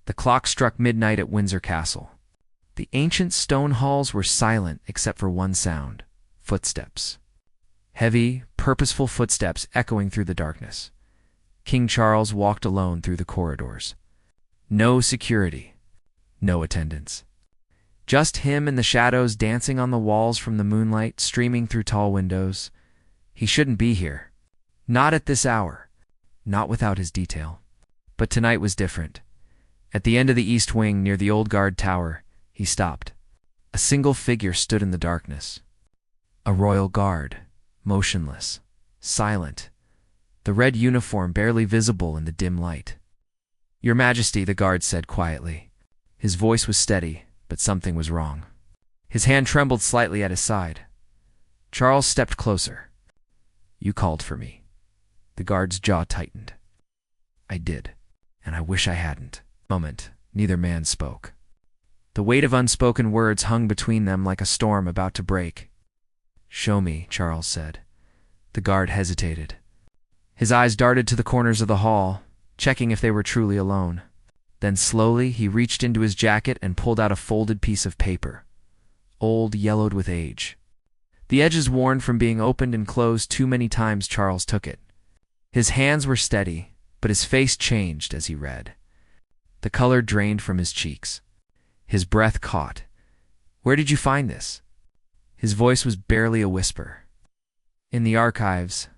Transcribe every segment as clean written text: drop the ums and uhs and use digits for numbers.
The clock struck midnight at Windsor Castle. The ancient stone halls were silent except for one sound: footsteps. Heavy, purposeful footsteps echoing through the darkness. King Charles walked alone through the corridors. No security, no attendants. Just him and the shadows dancing on the walls from the moonlight streaming through tall windows. He shouldn't be here. Not at this hour. Not without his detail. But tonight was different. At the end of the east wing near the old guard tower, he stopped. A single figure stood in the darkness. A royal guard, motionless, silent, the red uniform barely visible in the dim light. "Your Majesty," the guard said quietly. His voice was steady, but something was wrong. His hand trembled slightly at his side. Charles stepped closer. "You called for me." The guard's jaw tightened. "I did, and I wish I hadn't." Moment, neither man spoke. The weight of unspoken words hung between them like a storm about to break. "Show me," Charles said. The guard hesitated. His eyes darted to the corners of the hall, checking if they were truly alone. Then slowly he reached into his jacket and pulled out a folded piece of paper. Old, yellowed with age. The edges worn from being opened and closed too many times. Charles took it. His hands were steady, but his face changed as he read. The color drained from his cheeks. His breath caught. "Where did you find this?" His voice was barely a whisper. "In the archives,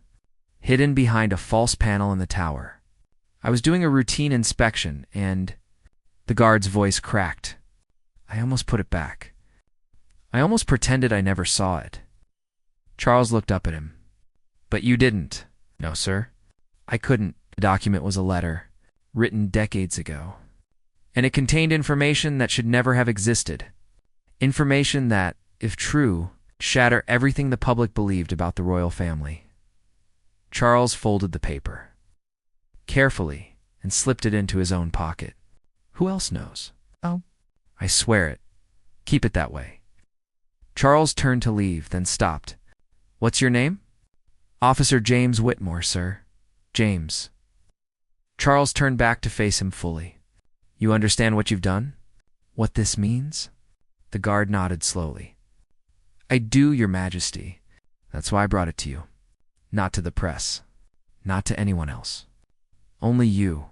hidden behind a false panel in the tower. I was doing a routine inspection, and..." The guard's voice cracked. "I almost put it back. I almost pretended I never saw it." Charles looked up at him. "But you didn't." "No, sir. I couldn't." The document was a letter, written decades ago. And it contained information that should never have existed. Information that, if true, shatter everything the public believed about the royal family. Charles folded the paper carefully and slipped it into his own pocket. "Who else knows?" "Oh, I swear it. Keep it that way." Charles turned to leave, then stopped. "What's your name?" "Officer James Whitmore, sir." "James." Charles turned back to face him fully. "You understand what you've done? What this means?" The guard nodded slowly. "I do, Your Majesty. That's why I brought it to you. Not to the press. Not to anyone else. Only you."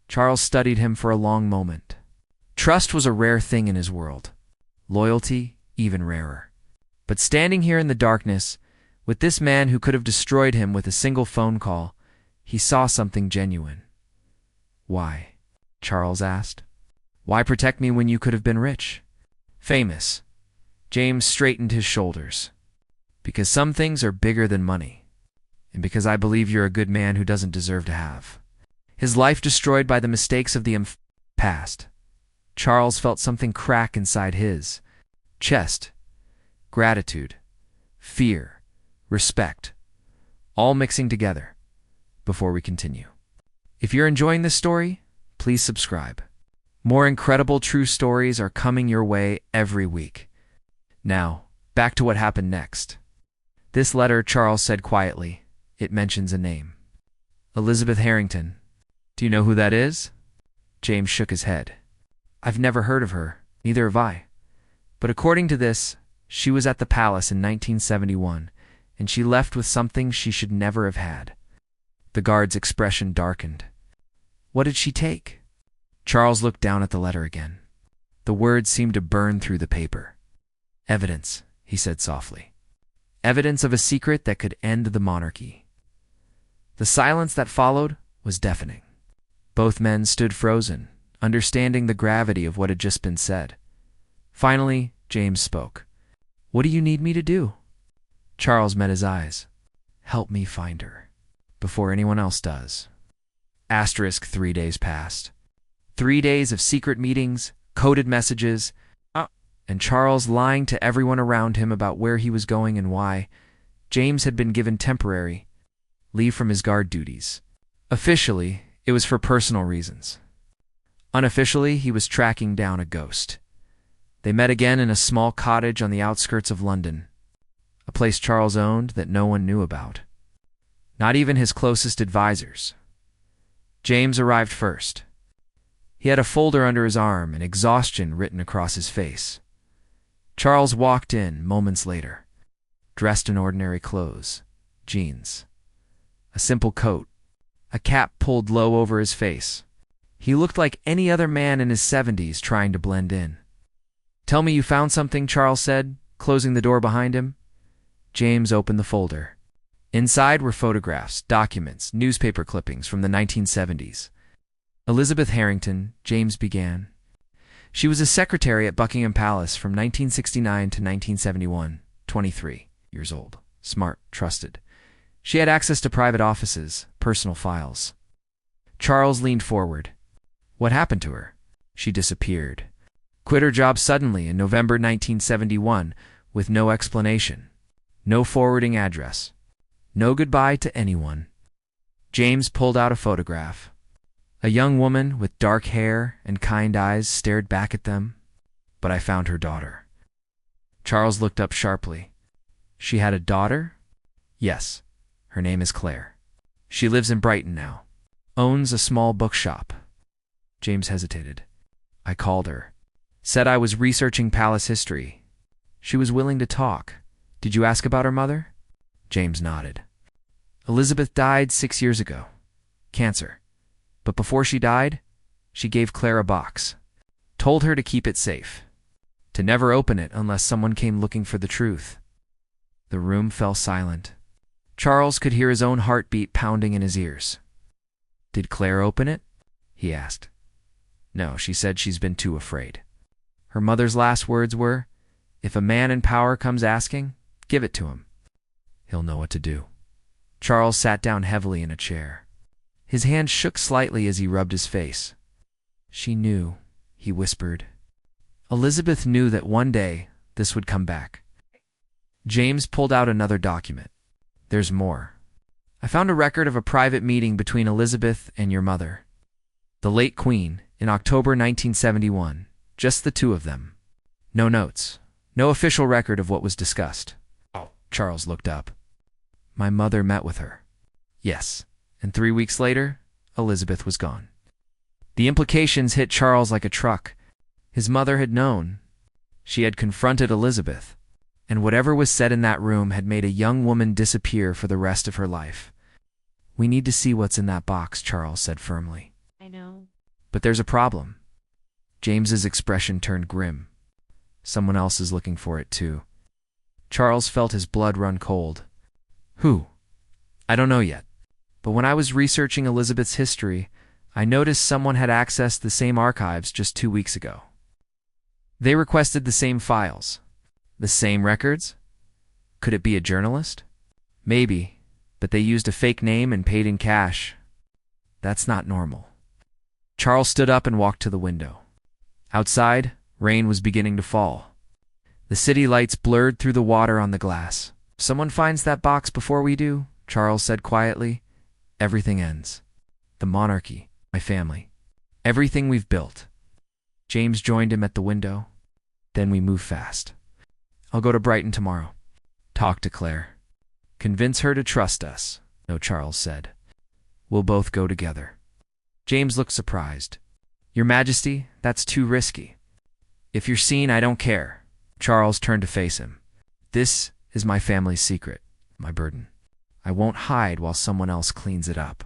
Charles studied him for a long moment. Trust was a rare thing in his world. Loyalty, even rarer. But standing here in the darkness, with this man who could have destroyed him with a single phone call, he saw something genuine. "Why?" Charles asked. "Why protect me when you could have been rich? Famous?" James straightened his shoulders. "Because some things are bigger than money. And because I believe you're a good man who doesn't deserve to have his life destroyed by the mistakes of the past." Charles felt something crack inside his chest. Gratitude, fear, respect, all mixing together. Before we continue, if you're enjoying this story, please subscribe. More incredible true stories are coming your way every week. Now, back to what happened next. "This letter," Charles said quietly, "it mentions a name. Elizabeth Harrington. Do you know who that is?" James shook his head. "I've never heard of her, neither have I. But according to this, she was at the palace in 1971, and she left with something she should never have had." The guard's expression darkened. "What did she take?" Charles looked down at the letter again. The words seemed to burn through the paper. "Evidence," he said softly. "Evidence of a secret that could end the monarchy." The silence that followed was deafening. Both men stood frozen, understanding the gravity of what had just been said. Finally, James spoke. "What do you need me to do?" Charles met his eyes. "Help me find her, before anyone else does." 3 days passed. 3 days of secret meetings, coded messages, and Charles lying to everyone around him about where he was going and why. James had been given temporary leave from his guard duties. Officially, it was for personal reasons. Unofficially, he was tracking down a ghost. They met again in a small cottage on the outskirts of London, a place Charles owned that no one knew about. Not even his closest advisors. James arrived first. He had a folder under his arm and exhaustion written across his face. Charles walked in moments later, dressed in ordinary clothes, jeans, a simple coat, a cap pulled low over his face. He looked like any other man in his 70s trying to blend in. "Tell me you found something," Charles said, closing the door behind him. James opened the folder. Inside were photographs, documents, newspaper clippings from the 1970s. "Elizabeth Harrington," James began. "She was a secretary at Buckingham Palace from 1969 to 1971, 23 years old, smart, trusted. She had access to private offices, personal files." Charles leaned forward. "What happened to her?" "She disappeared. Quit her job suddenly in November 1971 with no explanation, no forwarding address, no goodbye to anyone." James pulled out a photograph. A young woman with dark hair and kind eyes stared back at them. "But I found her daughter." Charles looked up sharply. "She had a daughter?" "Yes. Her name is Clare. She lives in Brighton now. Owns a small bookshop." James hesitated. "I called her. Said I was researching palace history. She was willing to talk. Did you ask about her mother?" James nodded. "Elizabeth died 6 years ago. Cancer. But before she died, she gave Clare a box. Told her to keep it safe. To never open it unless someone came looking for the truth." The room fell silent. Charles could hear his own heartbeat pounding in his ears. "Did Clare open it?" he asked. "No, she said she's been too afraid. Her mother's last words were, 'If a man in power comes asking, give it to him. He'll know what to do.'" Charles sat down heavily in a chair. His hand shook slightly as he rubbed his face. "She knew," he whispered. "Elizabeth knew that one day this would come back." James pulled out another document. "There's more. I found a record of a private meeting between Elizabeth and your mother, the late Queen, in October 1971. Just the two of them. No notes. No official record of what was discussed." Charles looked up. "My mother met with her." "Yes. And 3 weeks later, Elizabeth was gone." The implications hit Charles like a truck. His mother had known. She had confronted Elizabeth. And whatever was said in that room had made a young woman disappear for the rest of her life. "We need to see what's in that box," Charles said firmly. "I know." "But there's a problem." James's expression turned grim. "Someone else is looking for it too." Charles felt his blood run cold. "Who?" "I don't know yet. But when I was researching Elizabeth's history, I noticed someone had accessed the same archives just 2 weeks ago. They requested the same files. The same records? Could it be a journalist? Maybe, but they used a fake name and paid in cash. That's not normal." Charles stood up and walked to the window. Outside, rain was beginning to fall. The city lights blurred through the water on the glass. "If someone finds that box before we do," Charles said quietly, "everything ends. The monarchy, my family, everything we've built." James joined him at the window. "Then we move fast. I'll go to Brighton tomorrow. Talk to Clare. Convince her to trust us." "No," Charles said. "We'll both go together." James looked surprised. "Your Majesty, that's too risky." "If you're seen, I don't care." Charles turned to face him. "This is my family's secret, my burden. I won't hide while someone else cleans it up."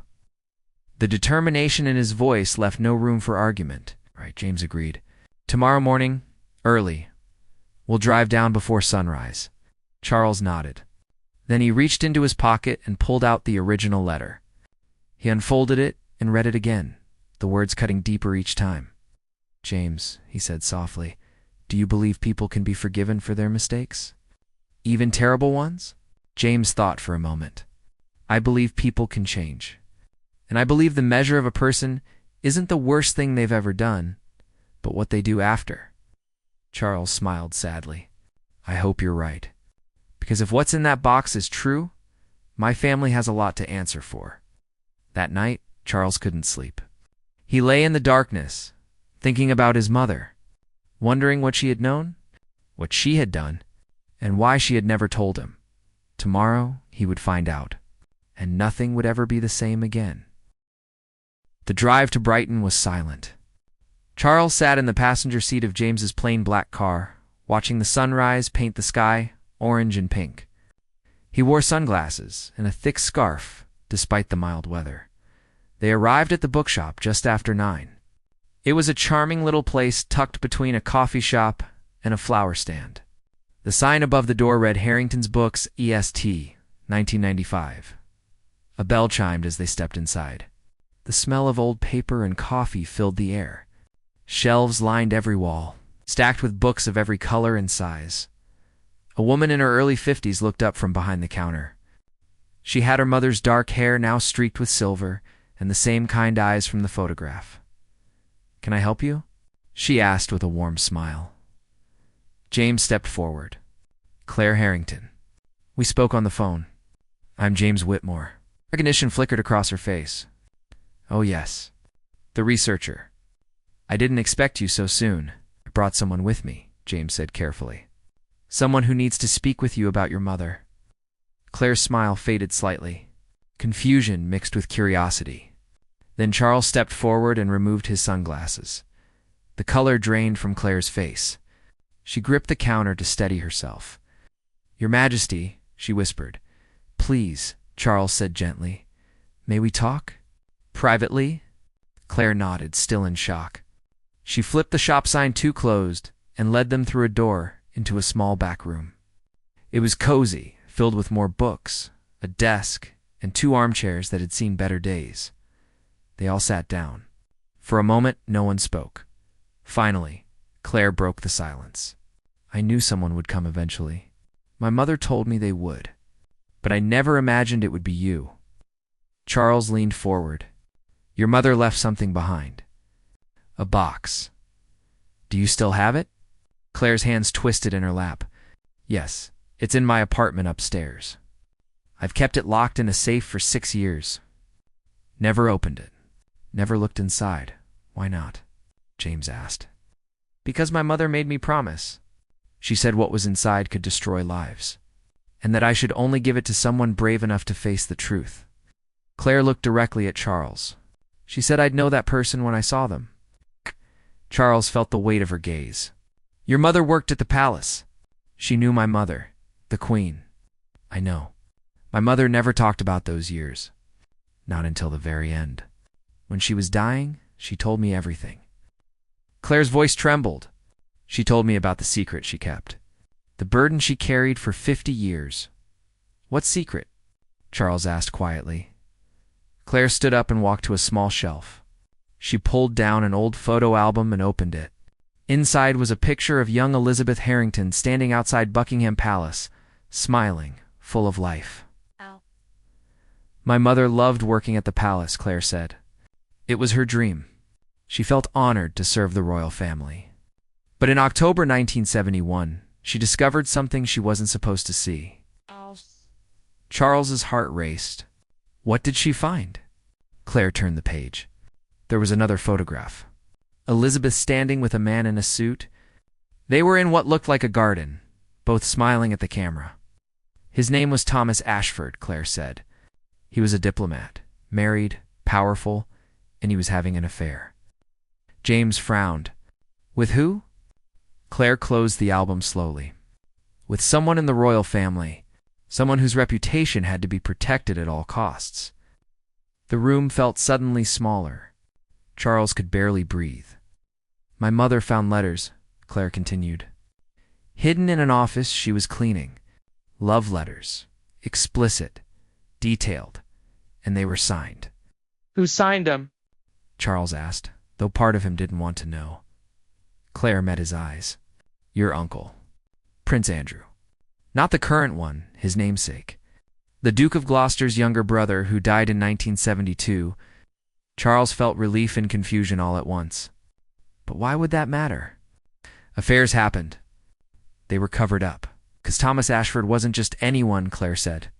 The determination in his voice left no room for argument. "Right," James agreed. "Tomorrow morning, early. We'll drive down before sunrise." Charles nodded. Then he reached into his pocket and pulled out the original letter. He unfolded it and read it again, the words cutting deeper each time. "James," he said softly, "do you believe people can be forgiven for their mistakes? Even terrible ones?" James thought for a moment. "I believe people can change. And I believe the measure of a person isn't the worst thing they've ever done, but what they do after." Charles smiled sadly. "I hope you're right. Because if what's in that box is true, my family has a lot to answer for." That night, Charles couldn't sleep. He lay in the darkness, thinking about his mother, wondering what she had known, what she had done, and why she had never told him. Tomorrow, he would find out, and nothing would ever be the same again. The drive to Brighton was silent. Charles sat in the passenger seat of James's plain black car, watching the sunrise paint the sky orange and pink. He wore sunglasses and a thick scarf, despite the mild weather. They arrived at the bookshop just after 9. It was a charming little place tucked between a coffee shop and a flower stand. The sign above the door read Harrington's Books, EST, 1995. A bell chimed as they stepped inside. The smell of old paper and coffee filled the air. Shelves lined every wall, stacked with books of every color and size. A woman in her early 50s looked up from behind the counter. She had her mother's dark hair now streaked with silver and the same kind eyes from the photograph. "Can I help you?" she asked with a warm smile. James stepped forward. "Clare Harrington. We spoke on the phone. I'm James Whitmore." Recognition flickered across her face. "Oh yes. The researcher. I didn't expect you so soon. I brought someone with me," James said carefully. "Someone who needs to speak with you about your mother." Claire's smile faded slightly, confusion mixed with curiosity. Then Charles stepped forward and removed his sunglasses. The color drained from Claire's face. She gripped the counter to steady herself. "Your Majesty," she whispered. "Please," Charles said gently. "May we talk? Privately?" Claire nodded, still in shock. She flipped the shop sign to closed and led them through a door into a small back room. It was cozy, filled with more books, a desk, and 2 armchairs that had seen better days. They all sat down. For a moment, no one spoke. Finally, Claire broke the silence. "I knew someone would come eventually. My mother told me they would. But I never imagined it would be you." Charles leaned forward. "Your mother left something behind. A box. Do you still have it?" Claire's hands twisted in her lap. "Yes, it's in my apartment upstairs. I've kept it locked in a safe for 6 years. Never opened it. Never looked inside." "Why not?" James asked. "Because my mother made me promise. She said what was inside could destroy lives, and that I should only give it to someone brave enough to face the truth." Claire looked directly at Charles. "She said I'd know that person when I saw them." Charles felt the weight of her gaze. "Your mother worked at the palace. She knew my mother, the Queen." "I know. My mother never talked about those years. Not until the very end. When she was dying, she told me everything." Claire's voice trembled. "She told me about the secret she kept. The burden she carried for 50 years. "What secret?" Charles asked quietly. Claire stood up and walked to a small shelf. She pulled down an old photo album and opened it. Inside was a picture of young Elizabeth Harrington standing outside Buckingham Palace, smiling, full of life. Ow. "My mother loved working at the palace," Claire said. "It was her dream. She felt honored to serve the royal family. But in October 1971, she discovered something she wasn't supposed to see." Ow. Charles's heart raced. What did she find? Claire turned the page. There was another photograph. Elizabeth standing with a man in a suit. They were in what looked like a garden, both smiling at the camera. "His name was Thomas Ashford," Claire said. "He was a diplomat, married, powerful, and he was having an affair." James frowned. "With who?" Claire closed the album slowly. "With someone in the royal family, someone whose reputation had to be protected at all costs." The room felt suddenly smaller. Charles could barely breathe. "My mother found letters," Claire continued. "Hidden in an office she was cleaning. Love letters. Explicit. Detailed. And they were signed." "Who signed them?" Charles asked, though part of him didn't want to know. Claire met his eyes. "Your uncle. Prince Andrew. Not the current one, his namesake. The Duke of Gloucester's younger brother who died in 1972. Charles felt relief and confusion all at once. But why would that matter? Affairs happened. They were covered up. Because Thomas Ashford wasn't just anyone, Claire said.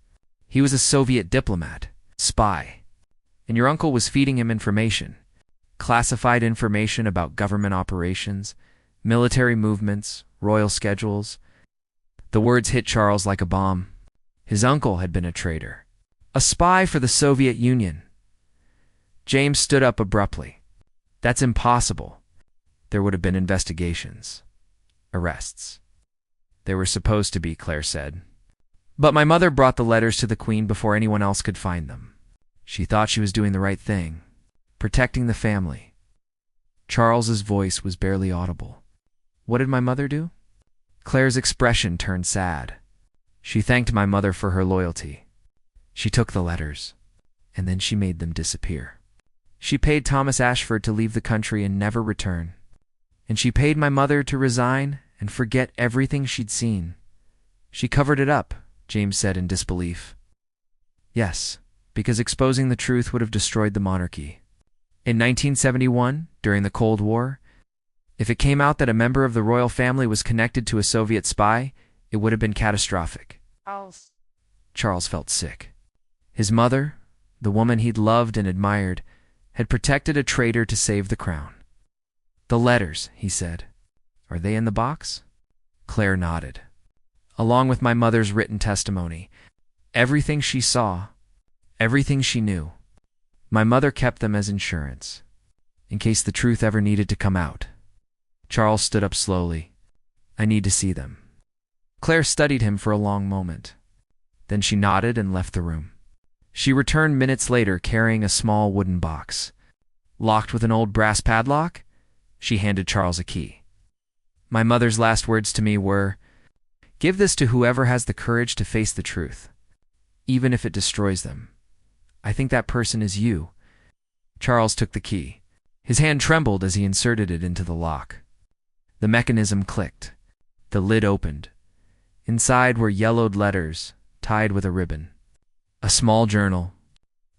He was a Soviet diplomat, spy. And your uncle was feeding him information. Classified information about government operations, military movements, royal schedules. The words hit Charles like a bomb. His uncle had been a traitor. A spy for the Soviet Union. James stood up abruptly. "That's impossible. there would have been investigations, arrests. They were supposed to be, Claire said. But my mother brought the letters to the Queen before anyone else could find them. She thought she was doing the right thing, protecting the family. Charles's voice was barely audible. What did my mother do? Claire's expression turned sad. She thanked my mother for her loyalty. She took the letters, and then she made them disappear. She paid Thomas Ashford to leave the country and never return. And she paid my mother to resign and forget everything she'd seen. She covered it up, James said in disbelief. Yes, because exposing the truth would have destroyed the monarchy. In 1971, during the Cold War, if it came out that a member of the royal family was connected to a Soviet spy, it would have been catastrophic. Charles felt sick. His mother, the woman he'd loved and admired, had protected a traitor to save the crown. The letters, he said. Are they in the box? Claire nodded. Along with my mother's written testimony. Everything she saw, everything she knew. My mother kept them as insurance, in case the truth ever needed to come out. Charles stood up slowly. I need to see them. Claire studied him for a long moment. Then she nodded and left the room. She returned minutes later carrying a small wooden box. Locked with an old brass padlock, she handed Charles a key. My mother's last words to me were, "Give this to whoever has the courage to face the truth, even if it destroys them. I think that person is you." Charles took the key. His hand trembled as he inserted it into the lock. The mechanism clicked. The lid opened. Inside were yellowed letters, tied with a ribbon. A small journal,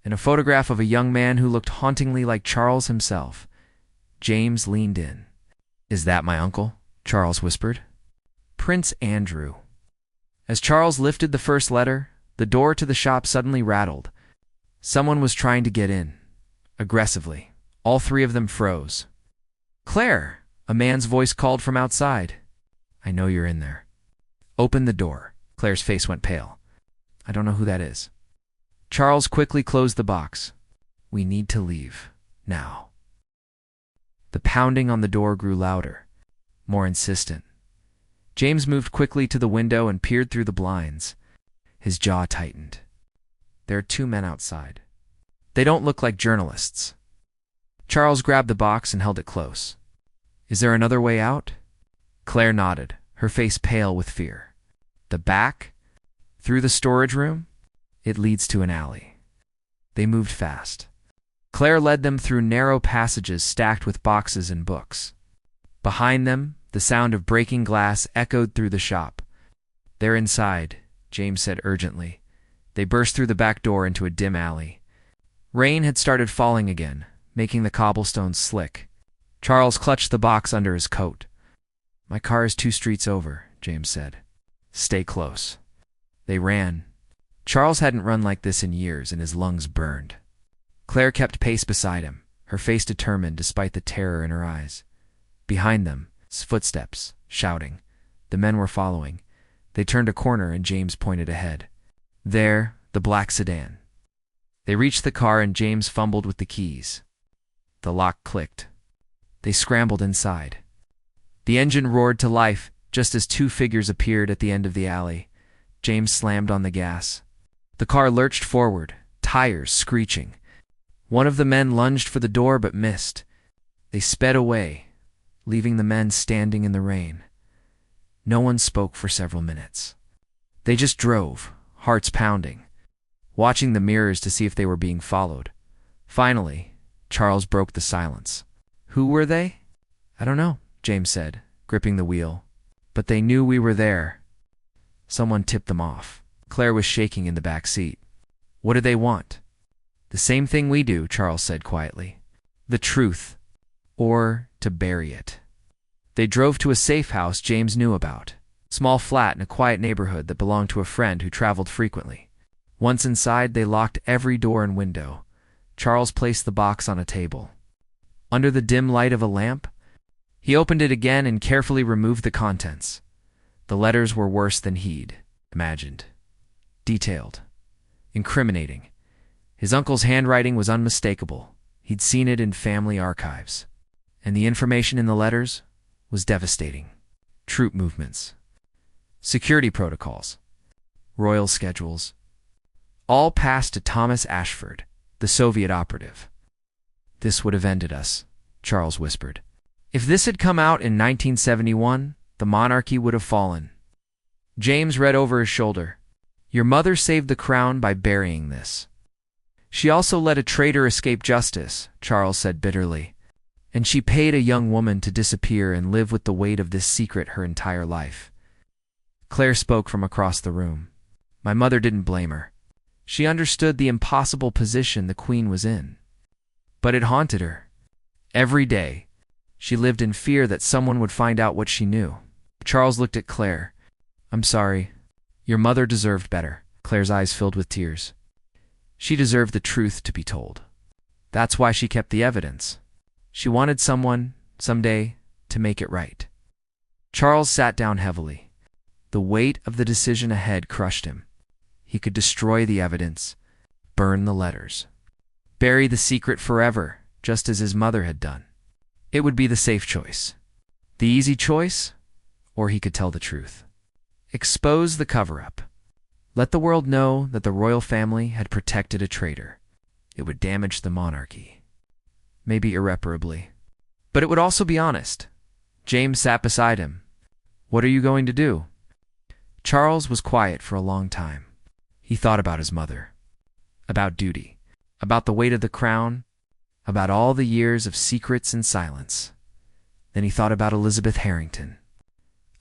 and a photograph of a young man who looked hauntingly like Charles himself. James leaned in. "Is that my uncle?" Charles whispered. "Prince Andrew." As Charles lifted the first letter, the door to the shop suddenly rattled. Someone was trying to get in. Aggressively. All three of them froze. "Claire!" A man's voice called from outside. "I know you're in there." "Open the door." Claire's face went pale. "I don't know who that is." Charles quickly closed the box. "We need to leave. Now." The pounding on the door grew louder, more insistent. James moved quickly to the window and peered through the blinds. His jaw tightened. There are two men outside. They don't look like journalists. Charles grabbed the box and held it close. "Is there another way out?" Claire nodded, her face pale with fear. "The back? Through the storage room? It leads to an alley." They moved fast. Claire led them through narrow passages stacked with boxes and books. Behind them, the sound of breaking glass echoed through the shop. "They're inside," James said urgently. They burst through the back door into a dim alley. Rain had started falling again, making the cobblestones slick. Charles clutched the box under his coat. "My car is 2 streets over," James said. "Stay close." They ran. Charles hadn't run like this in years, and his lungs burned. Claire kept pace beside him, her face determined despite the terror in her eyes. Behind them, footsteps, shouting. The men were following. They turned a corner and James pointed ahead. There, the black sedan. They reached the car and James fumbled with the keys. The lock clicked. They scrambled inside. The engine roared to life just as 2 figures appeared at the end of the alley. James slammed on the gas. The car lurched forward, tires screeching. One of the men lunged for the door but missed. They sped away, leaving the men standing in the rain. No one spoke for several minutes. They just drove, hearts pounding, watching the mirrors to see if they were being followed. Finally, Charles broke the silence. "Who were they?" "I don't know," James said, gripping the wheel. "But they knew we were there. Someone tipped them off." Claire was shaking in the back seat. "What did they want?" "The same thing we do," Charles said quietly. "The truth. Or to bury it." They drove to a safe house James knew about. Small flat in a quiet neighborhood that belonged to a friend who traveled frequently. Once inside, they locked every door and window. Charles placed the box on a table. Under the dim light of a lamp, he opened it again and carefully removed the contents. The letters were worse than he'd imagined. Detailed. Incriminating. His uncle's handwriting was unmistakable. He'd seen it in family archives. And the information in the letters was devastating. Troop movements, security protocols, royal schedules, all passed to Thomas Ashford, the Soviet operative. "This would have ended us," Charles whispered. "If this had come out in 1971, the monarchy would have fallen." James read over his shoulder. "Your mother saved the crown by burying this. She also let a traitor escape justice," Charles said bitterly. "And she paid a young woman to disappear and live with the weight of this secret her entire life." Claire spoke from across the room. "My mother didn't blame her. She understood the impossible position the Queen was in. But it haunted her. Every day, she lived in fear that someone would find out what she knew." Charles looked at Claire. "I'm sorry. Your mother deserved better." Claire's eyes filled with tears. "She deserved the truth to be told. That's why she kept the evidence. She wanted someone, someday, to make it right." Charles sat down heavily. The weight of the decision ahead crushed him. He could destroy the evidence, burn the letters, bury the secret forever, just as his mother had done. It would be the safe choice. The easy choice, or he could tell the truth. Expose the cover-up. Let the world know that the royal family had protected a traitor. It would damage the monarchy. Maybe irreparably. But it would also be honest. James sat beside him. "What are you going to do?" Charles was quiet for a long time. He thought about his mother, about duty, about the weight of the crown, about all the years of secrets and silence. Then he thought about Elizabeth Harrington,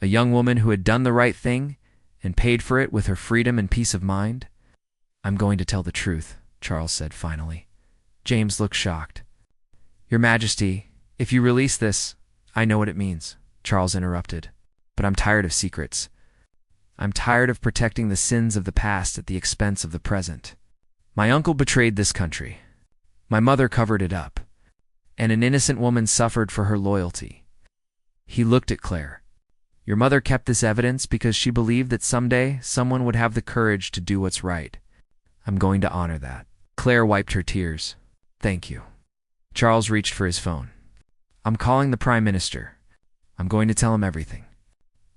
a young woman who had done the right thing and paid for it with her freedom and peace of mind. "I'm going to tell the truth," Charles said finally. James looked shocked. "Your Majesty, if you release this—" "I know what it means," Charles interrupted. "But I'm tired of secrets. I'm tired of protecting the sins of the past at the expense of the present. My uncle betrayed this country. My mother covered it up. And an innocent woman suffered for her loyalty." He looked at Clare. "Your mother kept this evidence because she believed that someday someone would have the courage to do what's right. I'm going to honor that." Clare wiped her tears. "Thank you." Charles reached for his phone. "I'm calling the Prime Minister. I'm going to tell him everything.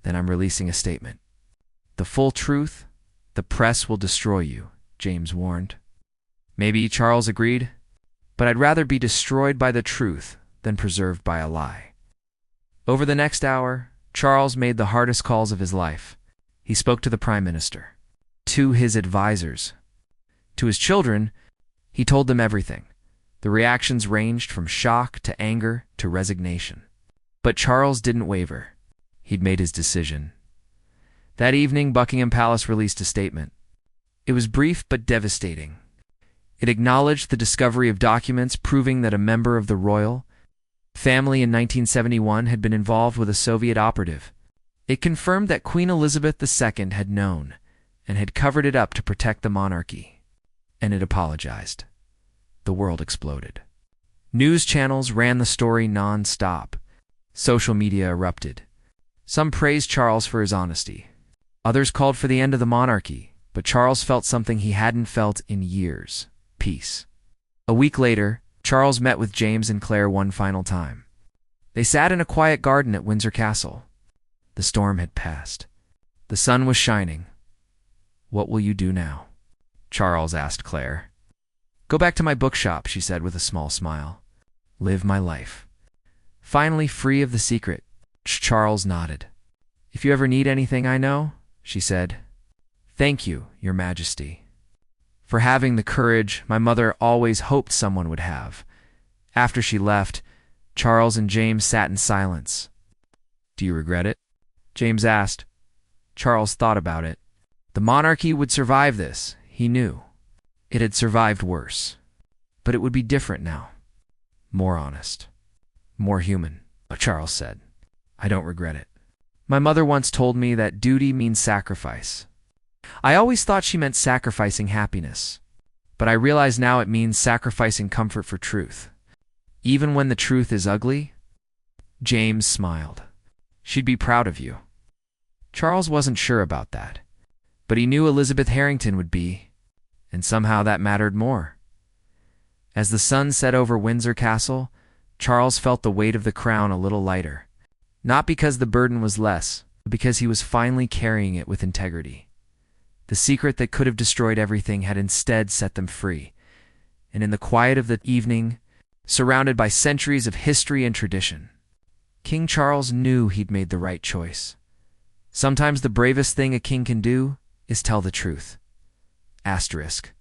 Then I'm releasing a statement. The full truth, the press will destroy you," James warned. Maybe Charles agreed, but I'd rather be destroyed by the truth than preserved by a lie. Over the next hour, Charles made the hardest calls of his life. He spoke to the Prime Minister, to his advisors, to his children. He told them everything. The reactions ranged from shock to anger to resignation. But Charles didn't waver. He'd made his decision. That evening, Buckingham Palace released a statement. It was brief but devastating. It acknowledged the discovery of documents proving that a member of the royal family in 1971 had been involved with a Soviet operative. It confirmed that Queen Elizabeth II had known and had covered it up to protect the monarchy. And it apologized. The world exploded. News channels ran the story non-stop. Social media erupted. Some praised Charles for his honesty. Others called for the end of the monarchy, but Charles felt something he hadn't felt in years: peace. A week later, Charles met with James and Clare one final time. They sat in a quiet garden at Windsor Castle. The storm had passed. The sun was shining. "What will you do now?" Charles asked Clare. "Go back to my bookshop," she said with a small smile. "Live my life." Finally free of the secret, Charles nodded. "If you ever need anything, I know," she said. "Thank you, Your Majesty, for having the courage my mother always hoped someone would have." After she left, Charles and James sat in silence. "Do you regret it?" James asked. Charles thought about it. The monarchy would survive this, he knew. It had survived worse. But it would be different now. More honest. More human. Charles said. "I don't regret it. My mother once told me that duty means sacrifice. I always thought she meant sacrificing happiness. But I realize now it means sacrificing comfort for truth. Even when the truth is ugly." James smiled. "She'd be proud of you." Charles wasn't sure about that. But he knew Elizabeth Harrington would be, and somehow that mattered more. As the sun set over Windsor Castle, Charles felt the weight of the crown a little lighter. Not because the burden was less, but because he was finally carrying it with integrity. The secret that could have destroyed everything had instead set them free. And in the quiet of the evening, surrounded by centuries of history and tradition, King Charles knew he'd made the right choice. Sometimes the bravest thing a king can do is tell the truth. Asterisk.